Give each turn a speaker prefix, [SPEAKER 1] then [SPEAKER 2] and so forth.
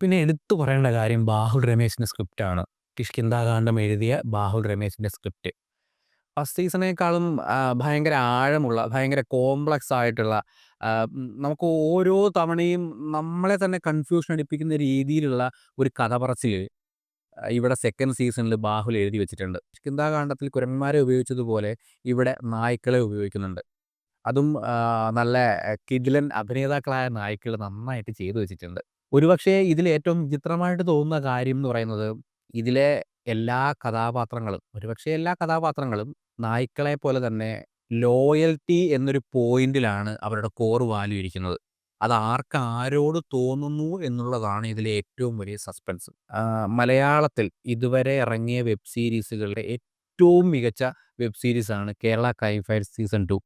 [SPEAKER 1] പിന്നെ എടുത്തു പറയേണ്ട കാര്യം ബാഹുൽ രമേശിന്റെ സ്ക്രിപ്റ്റാണ്. കിഷ്കിന്ധാകാന്ഡം എഴുതിയ ബാഹുൽ രമേശിന്റെ സ്ക്രിപ്റ്റ്. ഫസ്റ്റ് സീസണേക്കാളും ഭയങ്കര ആഴമുള്ള, ഭയങ്കര കോംപ്ലക്സ് ആയിട്ടുള്ള, നമുക്ക് ഓരോ തവണയും നമ്മളെ തന്നെ കൺഫ്യൂഷൻ അടിപ്പിക്കുന്ന രീതിയിലുള്ള ഒരു കഥ പറച്ചില് ഇവിടെ സെക്കൻഡ് സീസണിൽ ബാഹുൽ എഴുതി വെച്ചിട്ടുണ്ട്. കിഷ്കിന്ധാകാണ്ഡത്തിൽ കുരങ്ങന്മാരെ ഉപയോഗിച്ചതുപോലെ ഇവിടെ നായ്ക്കളെ ഉപയോഗിക്കുന്നുണ്ട്. അതും നല്ല കിടിലൻ അഭിനേതാക്കളായ നായ്ക്കള് നന്നായിട്ട് ചെയ്തു വെച്ചിട്ടുണ്ട്. ഒരുപക്ഷേ ഇതിൽ ഏറ്റവും വിചിത്രമായിട്ട് തോന്നുന്ന കാര്യം എന്ന് പറയുന്നത്, ഇതിലെ എല്ലാ കഥാപാത്രങ്ങളും, ഒരുപക്ഷേ എല്ലാ കഥാപാത്രങ്ങളും നായ്ക്കളെ പോലെ തന്നെ ലോയൽറ്റി എന്നൊരു പോയിന്റിലാണ് അവരുടെ കോർ വാല്യൂ ഇരിക്കുന്നത്. അത് ആർക്ക് ആരോട് തോന്നുന്നു എന്നുള്ളതാണ് ഇതിലെ ഏറ്റവും വലിയ സസ്പെൻസ്. മലയാളത്തിൽ ഇതുവരെ ഇറങ്ങിയ വെബ് സീരീസുകളുടെ ഏറ്റവും മികച്ച വെബ് സീരീസാണ് കേരള ക്രൈം ഫയൽസ് സീസൺ 2.